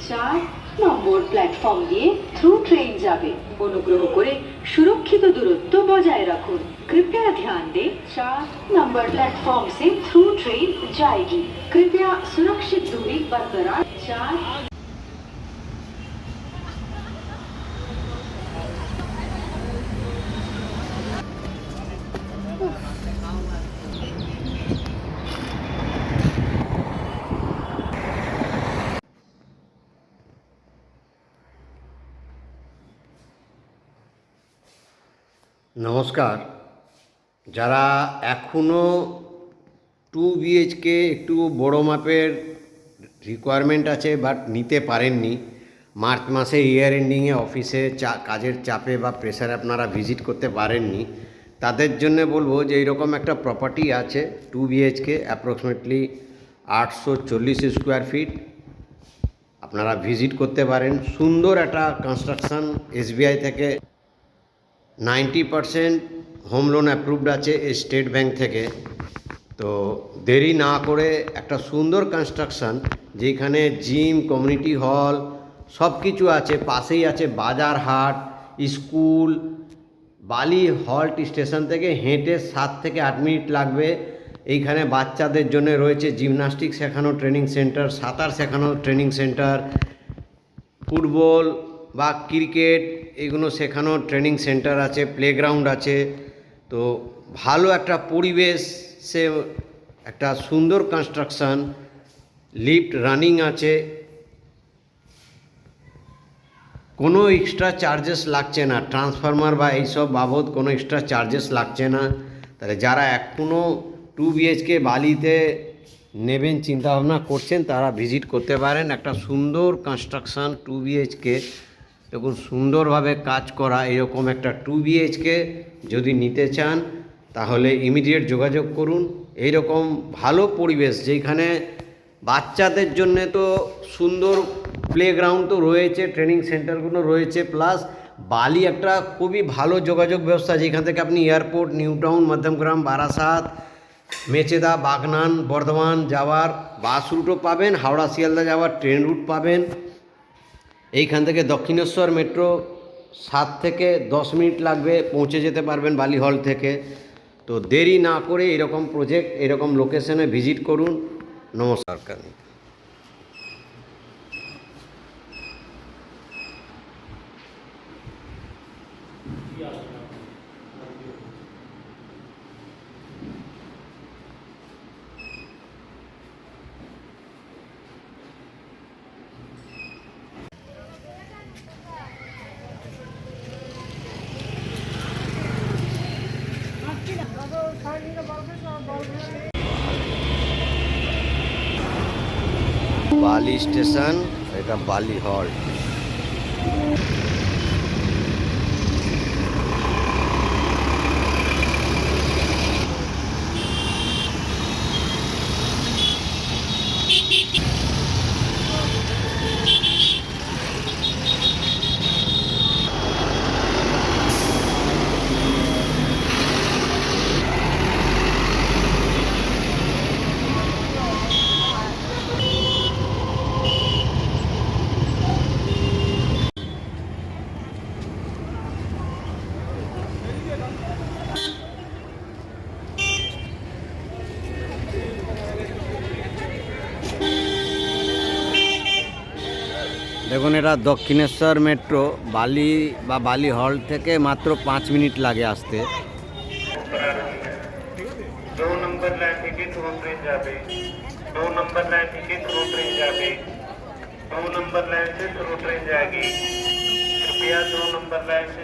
4 নম্বর platform দিয়ে through train যাবে। অনুগ্রহ করে সুরক্ষিত দূরত্ব বজায় রাখুন। कृपया ध्यान दें 4 नंबर प्लेटफॉर्म से थ्रू ट्रेन जाएगी। कृपया सुरक्षित दूरी बरकरार 4। নমস্কার। যারা এখনও 2 BHK একটু বড় মাপের রিকোয়ারমেন্ট আছে বাট নিতে পারেননি, মার্চ মাসে ইয়ার এন্ডিংয়ে অফিসে কাজের চাপে বা প্রেসারে আপনারা ভিজিট করতে পারেননি, তাদের জন্য বলবো যে এইরকম একটা প্রপার্টি আছে 2 BHK অ্যাপ্রক্সিমেটলি 840 স্কোয়ার ফিট। আপনারা ভিজিট করতে পারেন। সুন্দর একটা কনস্ট্রাকশন, SBI থেকে 90% হোম লোন অ্যাপ্রুভড আছে স্টেট ব্যাংক থেকে। তো দেরি না করে একটা সুন্দর কনস্ট্রাকশন, যেখানে জিম, কমিউনিটি হল সব কিছু আছে, পাশেই আছে বাজার হাট, স্কুল। বালি হল্ট স্টেশন থেকে হেঁটে 7 থেকে 8 মিনিট লাগবে। এইখানে বাচ্চাদের জন্য রয়েছে জিমনাস্টিক শেখানো ট্রেনিং সেন্টার, সাঁতার শেখানো ট্রেনিং সেন্টার, ফুটবল বা ক্রিকেট এগুলো শেখানোর ট্রেনিং সেন্টার আছে, প্লেগ্রাউন্ড আছে। তো ভালো একটা পরিবেশে একটা সুন্দর কনস্ট্রাকশন, লিফট রানিং আছে, কোনো এক্সট্রা চার্জেস লাগছে না, ট্রান্সফরমার বা এইসব বাবদ কোনো এক্সট্রা চার্জেস লাগছে না। তাহলে যারা এখনও 2 BHK বালিতে নেবেন চিন্তাভাবনা করছেন, তারা ভিজিট করতে পারেন। একটা সুন্দর কনস্ট্রাকশান 2 BHK, দেখুন সুন্দরভাবে কাজ করা। এরকম একটা 2 BHK যদি নিতে চান তাহলে ইমিডিয়েট যোগাযোগ করুন। এইরকম ভালো পরিবেশ, যেখানে বাচ্চাদের জন্যে তো সুন্দর প্লেগ্রাউন্ড তো রয়েছে, ট্রেনিং সেন্টারগুলো রয়েছে, প্লাস বালি একটা খুবই ভালো যোগাযোগ ব্যবস্থা, যেখান থেকে আপনি airport, new town, Madhyamgram, Barasat, Mecheda, Bagnan, Bardhaman যাওয়ার বাস রুটও পাবেন, হাওড়া শিয়ালদা যাওয়ার ট্রেন রুট পাবেন। এইখান থেকে দক্ষিণেশ্বর মেট্রো 7 থেকে 10 মিনিট লাগবে, পৌঁছে যেতে পারবেন বালি হল থেকে। তো দেরি না করে এরকম প্রজেক্ট, এরকম লোকেশনে ভিজিট করুন। নমস্কার। বালি স্টেশন, এটা বালি হল্ট। দেখুন, এটা দক্ষিণেশ্বর মেট্রো, বালি বা বালি হল থেকে মাত্র 5 মিনিট লাগে আসতে। 2 नंबर लाइन থেকে थ्रू ट्रेन যাবে। 2 नंबर लाइन থেকে थ्रू ट्रेन যাবে। 2 नंबर लाइन से थ्रू ट्रेन जाएगी। कृपया 2 नंबर लाइन से